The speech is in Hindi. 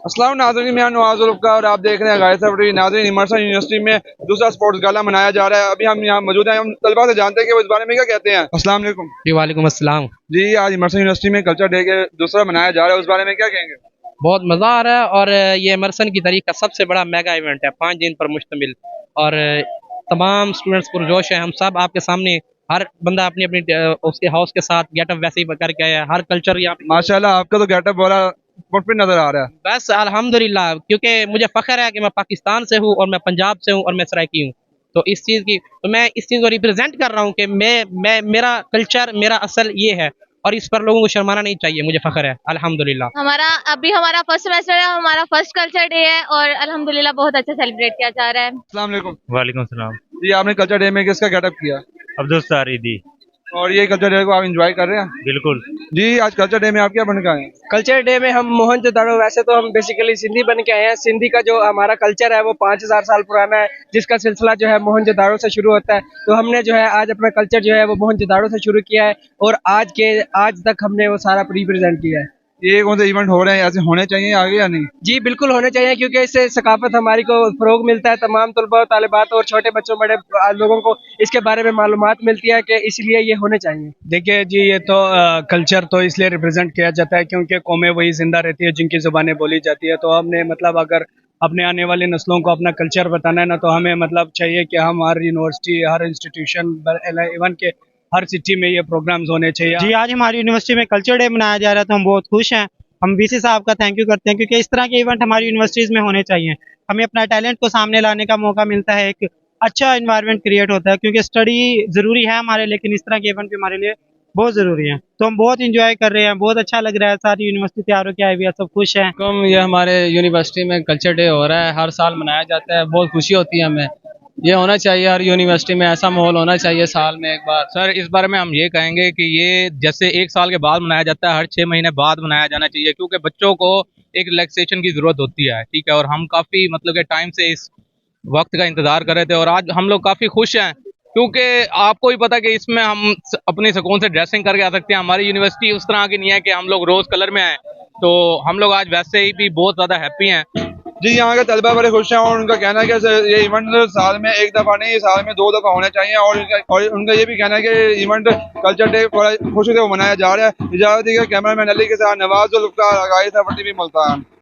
अस्सलाम नाज़रीन, मैं नवाज़ुल का और आप देख रहे हैं गाइस अपनी नाज़रीन इमर्सन यूनिवर्सिटी में दूसरा स्पोर्ट्स गाला मनाया जा रहा है। अभी हम यहाँ मौजूद हैं, हम तलबा से जानते हैं कि वो इस बारे में क्या कहते हैं। अस्सलाम वालेकुम जी वालेकुम अस्सलाम। जी। आज इमर्सन यूनिवर्सिटी में कल्चर डे के दूसरा मनाया जा रहा है, उस बारे में क्या कहेंगे। बहुत मज़ा आ रहा है और ये इमर्सन की तारीख का सबसे बड़ा मेगा इवेंट है, 5 दिन पर मुश्तमिल। और तमाम स्टूडेंट्स पुरजोश हैं। हम सब आपके सामने, हर बंदा अपनी अपनी उसके हाउस के साथ गेटअप वैसे ही करके आया है। हर कल्चर यहाँ पे माशाल्लाह आपका तो गेटअप बड़ा मुतमिन नजर आ रहा है। बस अल्हम्दुलिल्लाह, क्योंकि मुझे फ़ख्र है कि मैं पाकिस्तान से हूँ और मैं पंजाब से हूँ और मैं सराइकी हूँ। तो इस चीज़ की तो मैं इस चीज़ को रिप्रेजेंट कर रहा हूँ कि मैं मेरा कल्चर, मेरा असल ये है और इस पर लोगों को शर्माना नहीं चाहिए। मुझे फ़ख्र है अल्हम्दुलिल्लाह। हमारा फर्स्ट सेमेस्टर है, हमारा फर्स्ट कल्चर डे है और अल्हम्दुलिल्लाह बहुत अच्छा सेलिब्रेट किया जा रहा है। अस्सलाम वालेकुम। वालेकुम सलाम। जी, आपने कल्चर डे में किसका गेटअप किया अब्दुल सारिदी। और ये कल्चर डे को आप एंजॉय कर रहे हैं। बिल्कुल जी, आज कल्चर डे में आप क्या बन के आए हैं। कल्चर डे में हम मोहनजोदड़ो, वैसे तो हम बेसिकली सिंधी बन के आए हैं। सिंधी का जो हमारा कल्चर है वो 5000 साल पुराना है, जिसका सिलसिला जो है मोहनजोदड़ो से शुरू होता है। तो हमने जो है आज अपना कल्चर जो है वो मोहनजोदड़ो से शुरू किया है और आज तक हमने वो सारा रिप्रेजेंट किया है। ये कौन से इवेंट हो रहे हैं, ऐसे होने चाहिए आगे या नहीं। जी बिल्कुल होने चाहिए, क्योंकि इससे सकाफत हमारी को फ़रोग मिलता है। तमाम तलबा और तालिबात और छोटे बच्चों बड़े लोगों को इसके बारे में मालूमात मिलती है कि इसलिए ये होने चाहिए। देखिए जी, ये तो कल्चर तो इसलिए रिप्रेजेंट किया जाता है क्योंकि कौमें वही जिंदा रहती है जिनकी ज़ुबानें बोली जाती है। तो हमने मतलब अगर अपने आने वाली नस्लों को अपना कल्चर बताना है ना, तो हमें मतलब चाहिए कि हम हर यूनिवर्सिटी, हर इंस्टीट्यूशन, इवन के हर सिटी में ये प्रोग्राम्स होने चाहिए। जी, आज हमारी यूनिवर्सिटी में कल्चर डे मनाया जा रहा है, तो हम बहुत खुश हैं। हम वीसी साहब का थैंक यू करते हैं, क्योंकि इस तरह के इवेंट हमारी यूनिवर्सिटीज़ में होने चाहिए। हमें अपना टैलेंट को सामने लाने का मौका मिलता है, एक अच्छा इन्वायरमेंट क्रिएट होता है, क्योंकि स्टडी ज़रूरी है हमारे, लेकिन इस तरह के इवेंट भी हमारे लिए बहुत ज़रूरी है। तो हम बहुत इंजॉय कर रहे हैं, बहुत अच्छा लग रहा है। सारी यूनिवर्सिटी तैयार होकर आई हुई है, सब खुश हैं। ये हमारे यूनिवर्सिटी में कल्चर डे हो रहा है, हर साल मनाया जाता है, बहुत खुशी होती है हमें। ये होना चाहिए, हर यूनिवर्सिटी में ऐसा माहौल होना चाहिए साल में एक बार। सर, इस बारे में हम ये कहेंगे कि ये जैसे एक साल के बाद मनाया जाता है, हर 6 महीने बाद मनाया जाना चाहिए, क्योंकि बच्चों को एक रिलैक्सेशन की जरूरत होती है। ठीक है, और हम काफ़ी मतलब के टाइम से इस वक्त का इंतजार कर रहे थे और आज हम लोग काफ़ी खुश हैं, क्योंकि आपको भी पता है कि इसमें हम अपनी सुकून से ड्रेसिंग करके आ सकते हैं। हमारी यूनिवर्सिटी उस तरह की नहीं है कि हम लोग रोज़ कलर में आए, तो हम लोग आज वैसे ही भी बहुत ज़्यादा हैप्पी हैं। जी, यहाँ के तलबा बड़े खुश हैं और उनका कहना है कि ये इवेंट साल में एक दफ़ा नहीं, साल में 2 दफ़ा होना चाहिए। और उनका ये भी कहना है कि इवेंट कल्चर डे खुशी से मनाया जा रहा है। इजाज़त दीजिए, कैमरामैन अली के साथ नवाज़ुल का, मुल्तान।